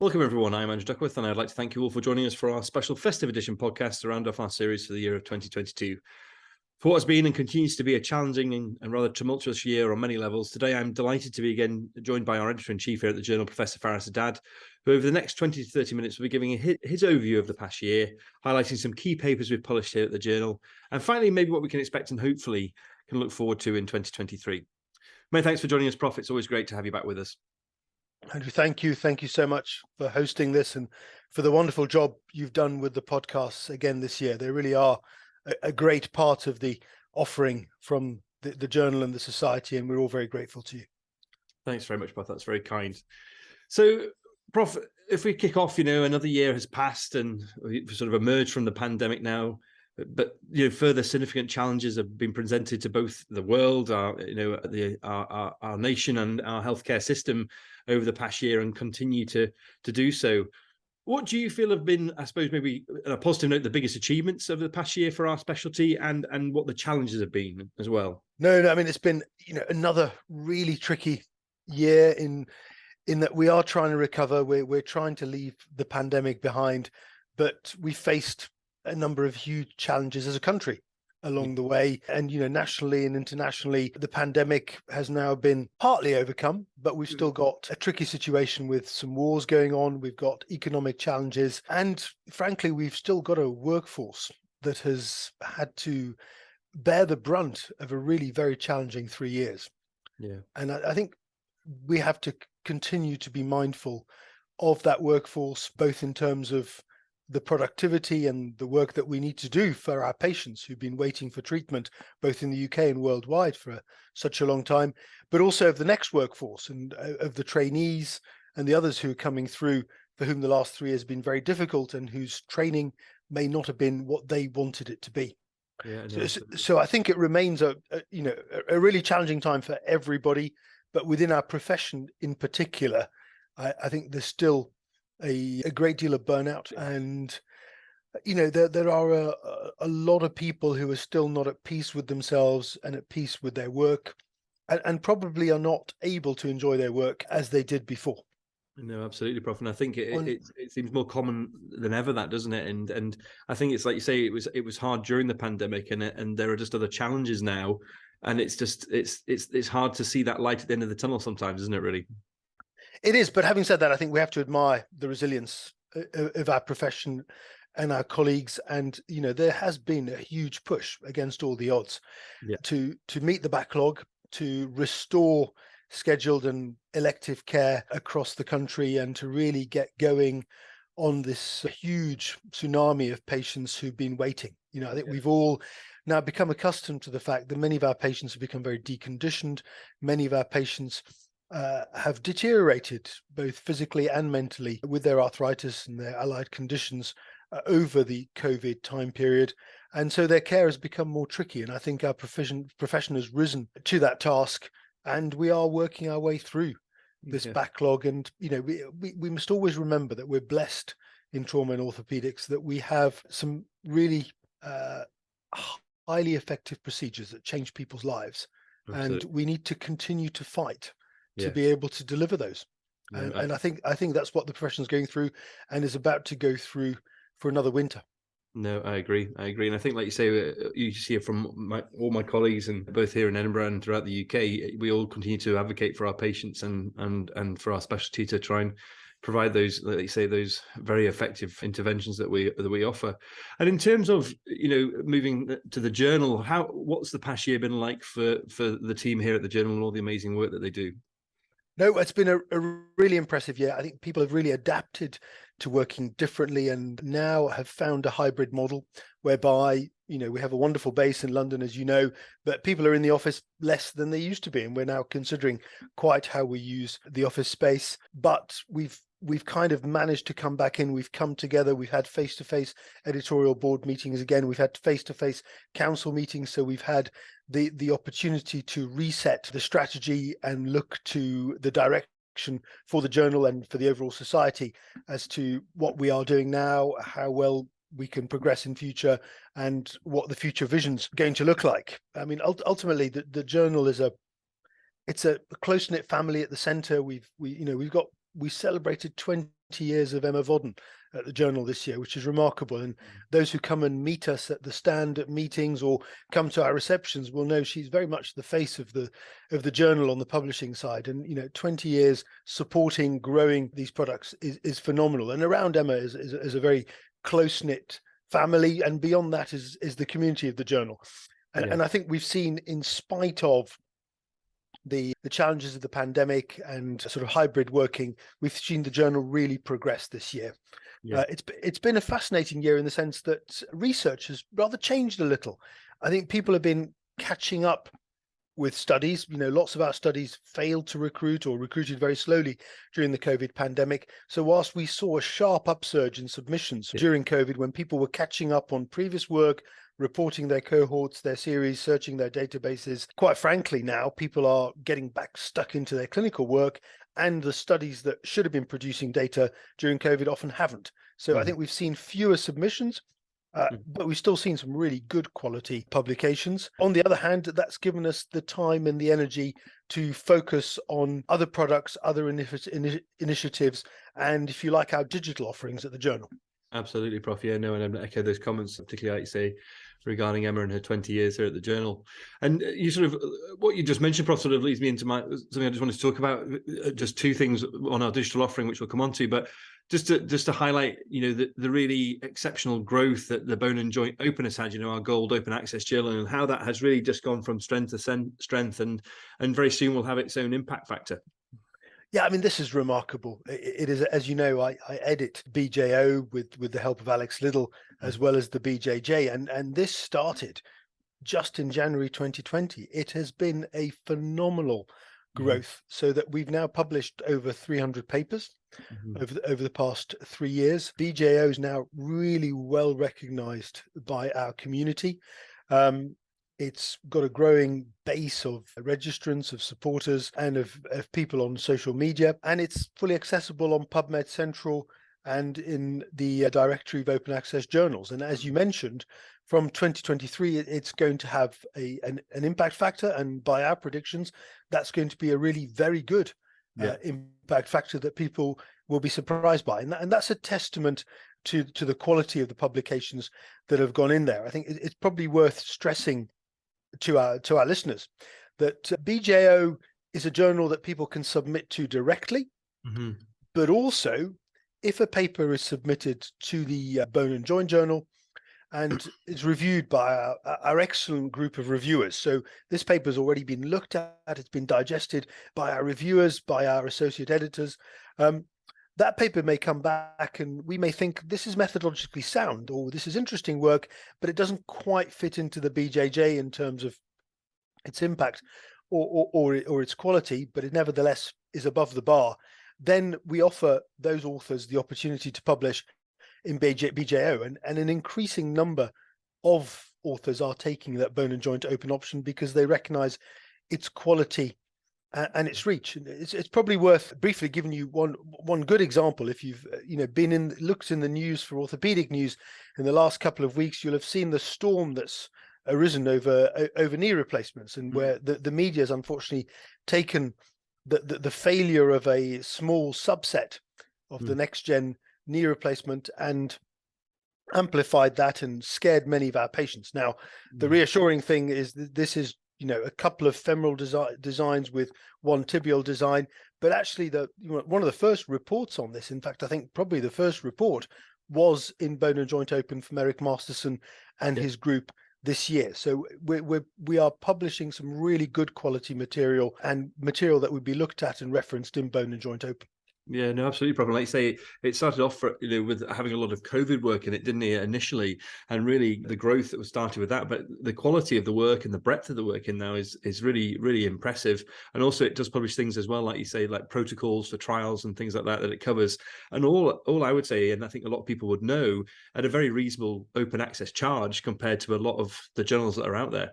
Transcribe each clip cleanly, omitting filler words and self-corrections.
Welcome everyone, I'm Andrew Duckworth and I'd like to thank you all for joining us for our special Festive edition podcast to round off our series for the year of 2022. For what has been and continues to be a challenging and rather tumultuous year on many levels, today I'm delighted to be again joined by our editor-in-chief here at the Journal, Professor Haddad, who over the next 20 to 30 minutes will be giving his overview of the past year, highlighting some key papers we've published here at the Journal, and finally maybe what we can expect and hopefully can look forward to in 2023. Many thanks for joining us, Prof. It's always great to have you back with us. Andrew, thank you. Thank you so much for hosting this and for the wonderful job you've done with the podcasts again this year. They really are a great part of the offering from the journal and the society, and we're all very grateful to you. Thanks very much, Prof. That's very kind. So, Prof, if we kick off, another year has passed and we've sort of emerged from the pandemic now, but further significant challenges have been presented to both the world, our nation, and our healthcare system over the past year, and continue to do so. What do you feel have been, I suppose, maybe on a positive note, the biggest achievements of the past year for our specialty, and what the challenges have been as well? No, I mean, it's been another really tricky year in that we are trying to recover. We're trying to leave the pandemic behind, but we faced a number of huge challenges as a country along the way. And, nationally and internationally, the pandemic has now been partly overcome, but we've still got a tricky situation with some wars going on. We've got economic challenges. And frankly, we've still got a workforce that has had to bear the brunt of a really very challenging 3 years. Yeah. And I think we have to continue to be mindful of that workforce, both in terms of the productivity and the work that we need to do for our patients who've been waiting for treatment, both in the UK and worldwide for such a long time, but also of the next workforce and of the trainees and the others who are coming through, for whom the last 3 years have been very difficult and whose training may not have been what they wanted it to be. Yeah, so I think it remains a really challenging time for everybody, but within our profession in particular, I think there's still a great deal of burnout, and there are a lot of people who are still not at peace with themselves and at peace with their work, and probably are not able to enjoy their work as they did before. No, absolutely, Prof. And I think it seems more common than ever, that, doesn't it? And I think it's like you say, it was hard during the pandemic, and there are just other challenges now, and it's hard to see that light at the end of the tunnel sometimes, isn't it? Really. It is, but having said that, I think we have to admire the resilience of our profession and our colleagues. And there has been a huge push against all the odds to meet the backlog, to restore scheduled and elective care across the country, and to really get going on this huge tsunami of patients who've been waiting. I think we've all now become accustomed to the fact that many of our patients have become very deconditioned. Many of our patients have deteriorated both physically and mentally with their arthritis and their allied conditions over the COVID time period. And so their care has become more tricky. And I think our profession has risen to that task, and we are working our way through this backlog. And, we must always remember that we're blessed in trauma and orthopedics, that we have some really highly effective procedures that change people's lives. Absolutely. And we need to continue to fight to be able to deliver those. And I think that's what the profession is going through, and is about to go through for another winter. No, I agree. And I think, like you say, you see it from all my colleagues, and both here in Edinburgh and throughout the UK, we all continue to advocate for our patients and for our specialty to try and provide those, like you say, those very effective interventions that we offer. And in terms of moving to the journal, what's the past year been like for the team here at the journal and all the amazing work that they do? No, it's been a really impressive year. I think people have really adapted to working differently, and now have found a hybrid model whereby, we have a wonderful base in London, as you know, but people are in the office less than they used to be. And we're now considering quite how we use the office space. But we've kind of managed to come back in. We've come together. We've had face-to-face editorial board meetings again. We've had face-to-face council meetings. So we've had the opportunity to reset the strategy and look to the direction for the journal and for the overall society as to what we are doing now, how well we can progress in future, and what the future vision's going to look like. I mean, ultimately, the journal is it's a close-knit family at the center. We celebrated 20 years of Emma Vodden at the journal this year, which is remarkable. And those who come and meet us at the stand at meetings or come to our receptions will know she's very much the face of the journal on the publishing side. And 20 years supporting, growing these products is phenomenal. And around Emma is a very close-knit family, and beyond that is the community of the journal. And I think we've seen, in spite of the challenges of the pandemic and sort of hybrid working, we've seen the journal really progress this year. It's been a fascinating year in the sense that research has rather changed a little. I think people have been catching up with studies. Lots of our studies failed to recruit or recruited very slowly during the COVID pandemic. So whilst we saw a sharp upsurge in submissions during COVID, when people were catching up on previous work, reporting their cohorts, their series, searching their databases, quite frankly, now people are getting back stuck into their clinical work, and the studies that should have been producing data during COVID often haven't. So I think we've seen fewer submissions, but we've still seen some really good quality publications. On the other hand, that's given us the time and the energy to focus on other products, other initiatives, and, if you like, our digital offerings at the journal. Absolutely, Prof. Yeah, no, and I echo those comments, particularly, like you say, regarding Emma and her 20 years here at the journal. And you sort of, what you just mentioned, Prof, sort of leads me into something I just wanted to talk about, just two things on our digital offering, which we'll come on to, but just to highlight, the really exceptional growth that the Bone and Joint Open has had, our gold open access journal, and how that has really just gone from strength to strength, and very soon will have its own impact factor. Yeah, I mean, this is remarkable. It is, as you know, I edit BJO with the help of Alex Liddell, as well as the BJJ, and this started just in January 2020. It has been a phenomenal growth, so that we've now published over 300 papers over the past 3 years. BJO is now really well recognized by our community. It's got a growing base of registrants, of supporters, and of people on social media, and it's fully accessible on PubMed Central and in the directory of open access journals. And as you mentioned, from 2023, it's going to have an impact factor, and by our predictions, that's going to be a really very good impact factor that people will be surprised by. And that's a testament to the quality of the publications that have gone in there. I think it's probably worth stressing to our listeners that BJO is a journal that people can submit to directly, but also if a paper is submitted to the Bone and Joint Journal and is reviewed by our excellent group of reviewers. So this paper has already been looked at, it's been digested by our reviewers, by our associate editors. That paper may come back and we may think this is methodologically sound, or this is interesting work, but it doesn't quite fit into the BJJ in terms of its impact or its quality, but it nevertheless is above the bar. Then we offer those authors the opportunity to publish in BJO, and an increasing number of authors are taking that Bone and Joint Open option because they recognize its quality and its reach. It's probably worth briefly giving you one good example. If you've looked in the news for orthopaedic news in the last couple of weeks, you'll have seen the storm that's arisen over knee replacements, and where the media has unfortunately taken the failure of a small subset of the next gen knee replacement and amplified that and scared many of our patients. Now, the reassuring thing is that this is a couple of femoral designs with one tibial design, but actually one of the first reports on this, in fact, I think probably the first report, was in Bone and Joint Open from Eric Masterson and his group this year. So we are publishing some really good quality material, and material that would be looked at and referenced in Bone and Joint Open. Yeah, no, absolutely, Prof. Like you say, it started off with having a lot of COVID work in it, didn't it, initially, and really the growth that was started with that. But the quality of the work and the breadth of the work in now is really, really impressive. And also, it does publish things as well, like you say, like protocols for trials and things like that it covers. And all I would say, and I think a lot of people would know, at a very reasonable open access charge compared to a lot of the journals that are out there.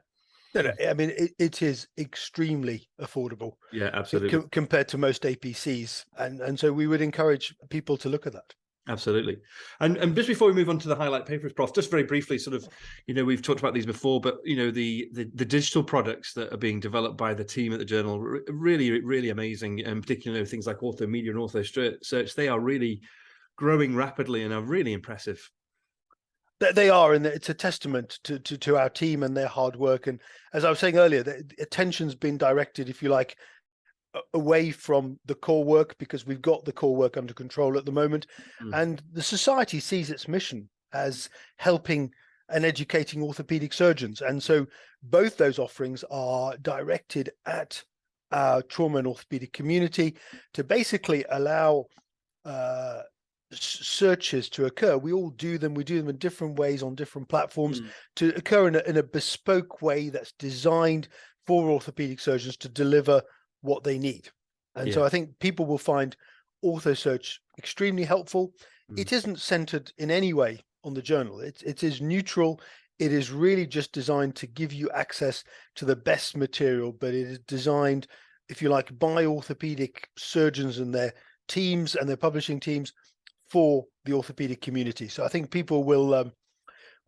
No, I mean, it is extremely affordable. Yeah, absolutely. Compared to most APCs. And so we would encourage people to look at that. Absolutely. And just before we move on to the highlight papers, Prof, just very briefly, sort of, we've talked about these before, but, the digital products that are being developed by the team at the journal, really, really amazing. And particularly things like OrthoMedia and OrthoSearch, they are really growing rapidly and are really impressive. They are, and it's a testament to our team and their hard work. And as I was saying earlier, the attention's been directed, if you like, away from the core work, because we've got the core work under control at the moment. And the society sees its mission as helping and educating orthopedic surgeons. And so both those offerings are directed at our trauma and orthopedic community to basically allow searches to occur. We all do them. We do them in different ways on different platforms to occur in a bespoke way that's designed for orthopedic surgeons to deliver what they need. And so I think people will find OrthoSearch extremely helpful. It isn't centered in any way on the journal. It is neutral. It is really just designed to give you access to the best material, but it is designed, if you like, by orthopedic surgeons and their teams and their publishing teams for the orthopedic community. So I think people will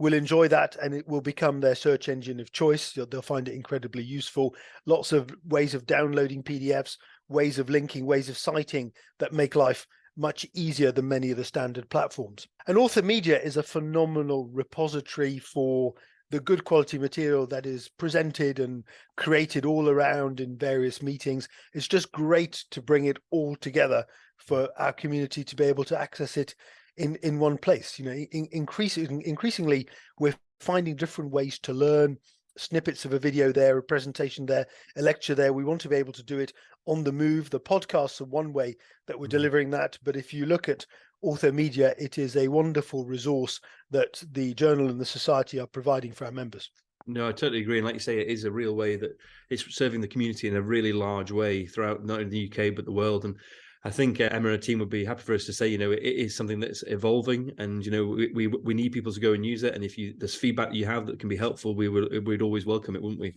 enjoy that, and it will become their search engine of choice. They'll find it incredibly useful. Lots of ways of downloading PDFs, ways of linking, ways of citing that make life much easier than many of the standard platforms. And OrthoMedia is a phenomenal repository for the good quality material that is presented and created all around in various meetings. It's just great to bring it all together for our community to be able to access it in one place. You know, increasingly we're finding different ways to learn, snippets of a video there, a presentation there, a lecture there. We want to be able to do it on the move. The podcasts are one way that we're delivering that, but if you look at OrthoMedia, it is a wonderful resource that the journal and the society are providing for our members. No, I totally agree. And like you say, it is a real way that it's serving the community in a really large way throughout not only the UK, but the world. And I think Emma and her team would be happy for us to say, you know, it is something that's evolving, and, you know, we need people to go and use it. And if there's feedback you have that can be helpful, we'd always welcome it, wouldn't we?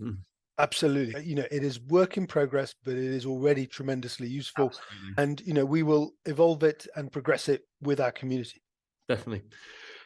Absolutely. You know, it is work in progress, but it is already tremendously useful. Absolutely. And, you know, we will evolve it and progress it with our community. Definitely.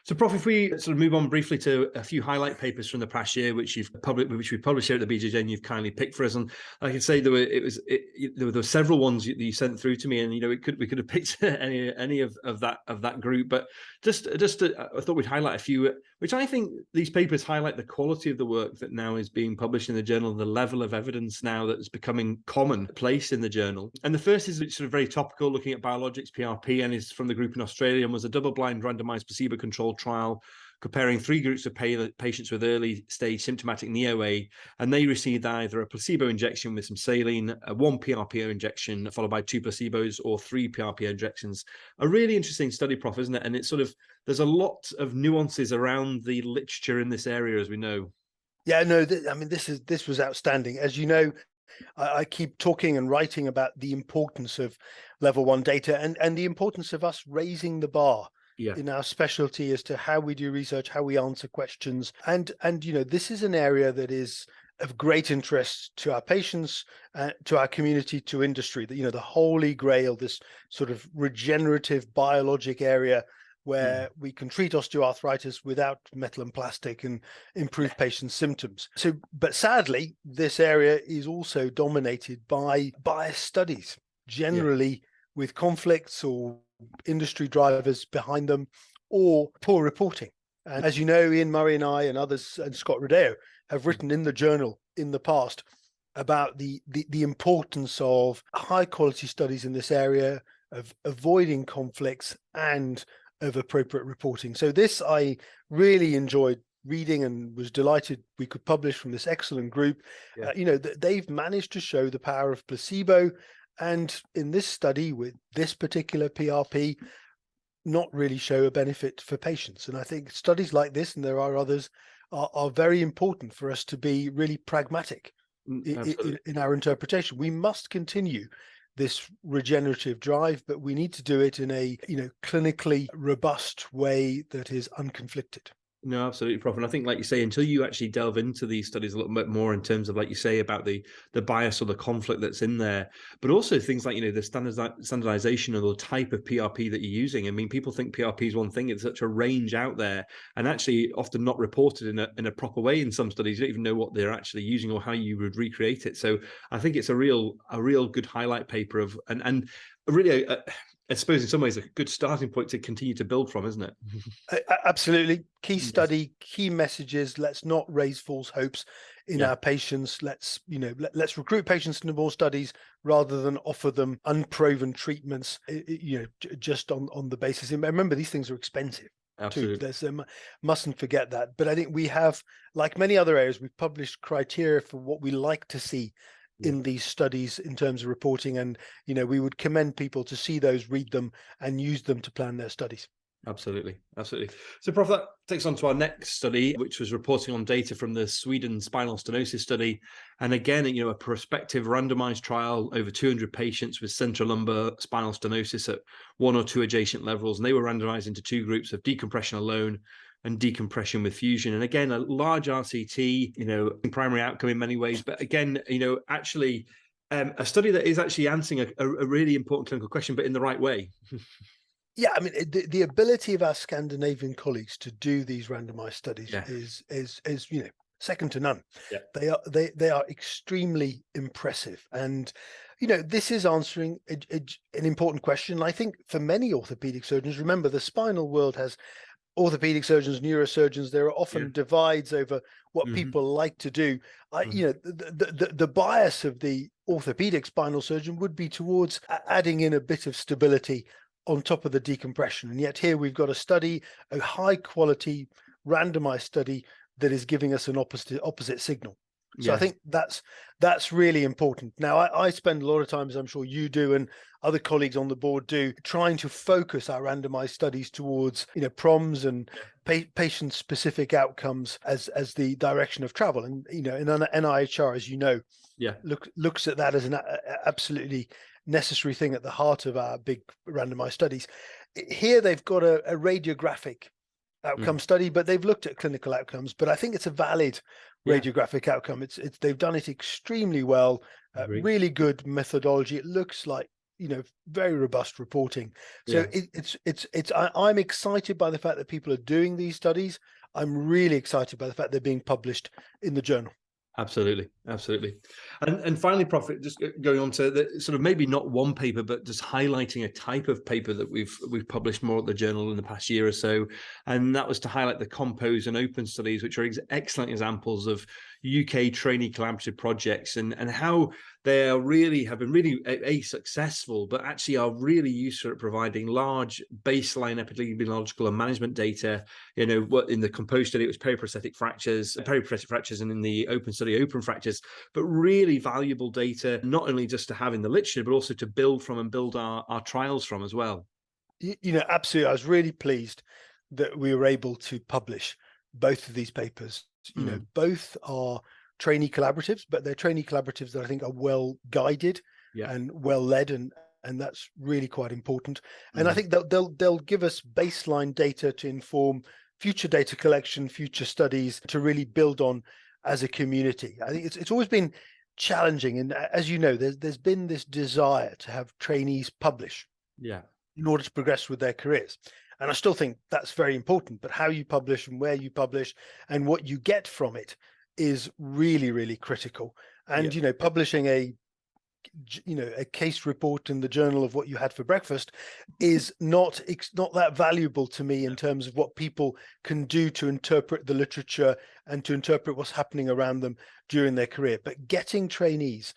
So, Prof, if we sort of move on briefly to a few highlight papers from the past year, which we published here at the BJJ, and you've kindly picked for us. And I can say there were several ones that you sent through to me, and, you know, we could have picked any of that group, but just I thought we'd highlight a few, which I think these papers highlight the quality of the work that now is being published in the journal, the level of evidence now that is becoming commonplace in the journal. And the first is sort of very topical, looking at biologics, PRP, and is from the group in Australia, and was a double-blind randomized placebo-controlled trial comparing 3 groups of patients with early stage symptomatic NeoA, and they received either a placebo injection with some saline, 1 PRPO injection followed by 2 placebos, or 3 PRPO injections. A really interesting study, Prof, isn't it? And it's sort of, there's a lot of nuances around the literature in this area, as we know. Yeah, no, I mean, this was outstanding. As you know, I keep talking and writing about the importance of level 1 data and the importance of us raising the bar in our specialty as to how we do research, how we answer questions. And you know, this is an area that is of great interest to our patients, to our community, to industry. That, you know, the holy grail, this sort of regenerative biologic area where we can treat osteoarthritis without metal and plastic and improve patients' symptoms. So, but sadly, this area is also dominated by biased studies, generally with conflicts or industry drivers behind them, or poor reporting. And as you know, Ian Murray and I and others, and Scott Rodeo, have written in the journal in the past about the importance of high quality studies in this area, of avoiding conflicts, and of appropriate reporting. So this I really enjoyed reading and was delighted we could publish from this excellent group. You know, they've managed to show the power of placebo, and in this study with this particular PRP, not really show a benefit for patients. And I think studies like this, and there are others, are very important for us to be really pragmatic in our interpretation. We must continue this regenerative drive, but we need to do it in a, you know, clinically robust way that is unconflicted. No, absolutely, Prof. And I think, like you say, until you actually delve into these studies a little bit more in terms of, like you say, about the bias or the conflict that's in there, but also things like, you know, the standardization of the type of PRP that you're using. I mean, people think PRP is one thing. It's such a range out there, and actually often not reported in a proper way in some studies. You don't even know what they're actually using or how you would recreate it. So I think it's a real good highlight paper of, and really I suppose in some ways a good starting point to continue to build from, isn't it? Absolutely. Key Yes. study, key messages. Let's not raise false hopes in our patients. Let's recruit patients into more studies rather than offer them unproven treatments, just on the basis. And remember, these things are expensive. Absolutely. Too. Mustn't forget that. But I think we have, like many other areas, we've published criteria for what we like to see in these studies in terms of reporting. And, we would commend people to see those, read them, and use them to plan their studies. Absolutely. So, Prof, that takes on to our next study, which was reporting on data from the Sweden spinal stenosis study. And again, a prospective randomized trial over 200 patients with central lumbar spinal stenosis at one or two adjacent levels. And they were randomized into two groups of decompression alone and decompression with fusion. And again, a large RCT, primary outcome in many ways. But again, actually a study that is actually answering a really important clinical question, but in the right way. Yeah, I mean, the ability of our Scandinavian colleagues to do these randomized studies is second to none. Yeah. They are extremely impressive, and this is answering an important question. I think for many orthopedic surgeons, remember the spinal world has orthopedic surgeons, neurosurgeons. There are often divides over what people like to do. The bias of the orthopedic spinal surgeon would be towards adding in a bit of stability on top of the decompression. And yet here we've got a study, a high quality randomized study that is giving us an opposite signal. So I think that's really important. Now I spend a lot of time, as I'm sure you do and other colleagues on the board do, trying to focus our randomized studies towards PROMs and patient specific outcomes as the direction of travel. And in NIHR, as looks at that as an absolutely necessary thing at the heart of our big randomized studies. Here they've got a radiographic outcome study, but they've looked at clinical outcomes. But I think it's a valid radiographic outcome. They've done it extremely well. Really good methodology. It looks like very robust reporting. So I'm excited by the fact that people are doing these studies. I'm really excited by the fact they're being published in the journal. Absolutely. And finally, Prof, just going on to the sort of maybe not one paper, but just highlighting a type of paper that we've published more at the journal in the past year or so. And that was to highlight the compose and open studies, which are excellent examples of UK trainee collaborative projects and how they have been really successful, but actually are really useful at providing large baseline epidemiological and management data. What in the compose study, it was periprosthetic fractures, and in the open study, open fractures, but really valuable data, not only just to have in the literature, but also to build from and build our trials from as well. Absolutely. I was really pleased that we were able to publish both of these papers. Both are trainee collaboratives, but they're trainee collaboratives that I think are well guided and well led, and that's really quite important. And I think they'll give us baseline data to inform future data collection, future studies to really build on as a community. I think it's always been challenging, and as you know, there's been this desire to have trainees publish in order to progress with their careers. And I still think that's very important, but how you publish and where you publish and what you get from it is really, really critical. And publishing a case report in the journal of what you had for breakfast is not that valuable to me in terms of what people can do to interpret the literature and to interpret what's happening around them during their career. But getting trainees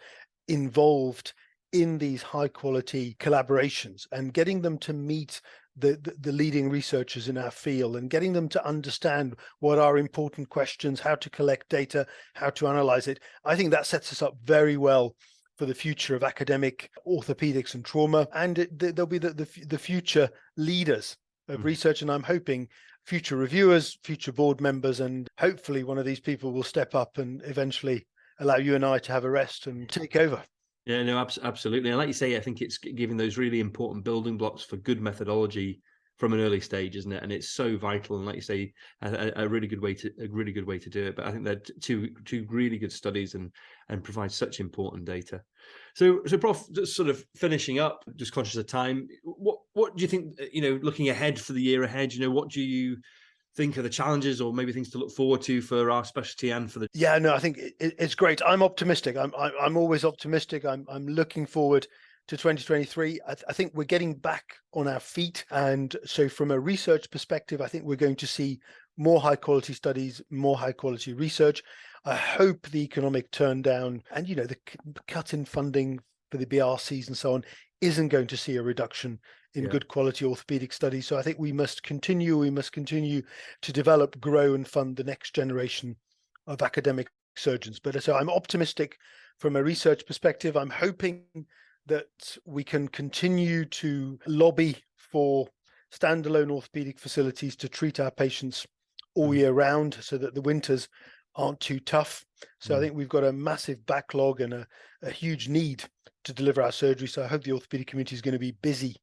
involved in these high quality collaborations and getting them to meet the leading researchers in our field and getting them to understand what are important questions, how to collect data, how to analyze it, I think that sets us up very well for the future of academic orthopedics and trauma. And there'll be the future leaders of research, and I'm hoping future reviewers, future board members, and hopefully one of these people will step up and eventually allow you and I to have a rest and take over. Yeah, no, absolutely. And like you say, I think it's giving those really important building blocks for good methodology from an early stage, isn't it? And it's so vital. And like you say, a really good way to do it. But I think they're two really good studies and provide such important data. So Prof, just sort of finishing up, just conscious of time, what do you think, looking ahead for the year ahead, what do you think are the challenges or maybe things to look forward to for our specialty and for the... I think it's great. I'm optimistic. I'm always optimistic. I'm looking forward to 2023, I think we're getting back on our feet. And so from a research perspective, I think we're going to see more high quality studies, more high quality research. I hope the economic turndown and, the cut in funding for the BRCs and so on isn't going to see a reduction in good quality orthopedic studies. So I think we must continue to develop, grow and fund the next generation of academic surgeons. But so I'm optimistic from a research perspective. I'm hoping that we can continue to lobby for standalone orthopedic facilities to treat our patients all year round so that the winters aren't too tough. So I think we've got a massive backlog and a huge need to deliver our surgery. So I hope the orthopedic community is going to be busy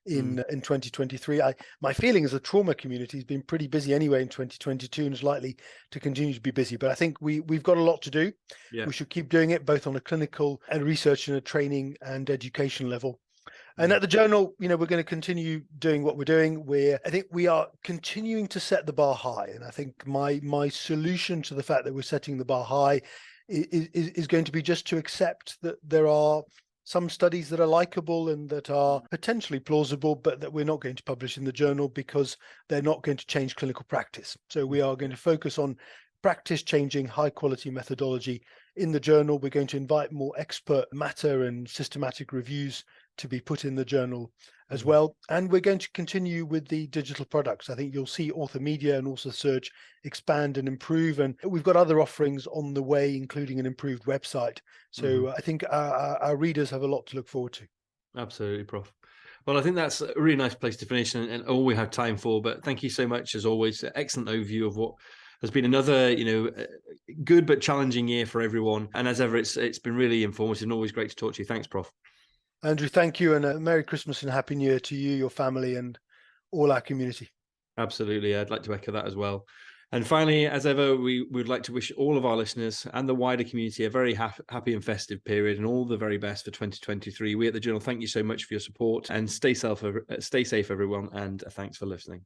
in 2023. My feeling is the trauma community has been pretty busy anyway in 2022 and is likely to continue to be busy. But I think we've got a lot to do. We should keep doing it both on a clinical and research and a training and education level. And at the journal, we're going to continue doing what we're doing. I think we are continuing to set the bar high. And I think my solution to the fact that we're setting the bar high is going to be just to accept that there are some studies that are likable and that are potentially plausible, but that we're not going to publish in the journal because they're not going to change clinical practice. So we are going to focus on practice changing, high quality methodology in the journal. We're going to invite more expert matter and systematic reviews to be put in the journal as well. And we're going to continue with the digital products. I think you'll see OrthoMedia and OrthoSearch expand and improve. And we've got other offerings on the way, including an improved website. So I think our readers have a lot to look forward to. Absolutely, Prof. Well, I think that's a really nice place to finish and all we have time for. But thank you so much, as always. Excellent overview of what has been another, good but challenging year for everyone. And as ever, it's been really informative and always great to talk to you. Thanks, Prof. Andrew, thank you, and a Merry Christmas and Happy New Year to you, your family, and all our community. Absolutely. I'd like to echo that as well. And finally, as ever, we would like to wish all of our listeners and the wider community a very happy and festive period and all the very best for 2023. We at the Journal thank you so much for your support and stay safe, everyone, and thanks for listening.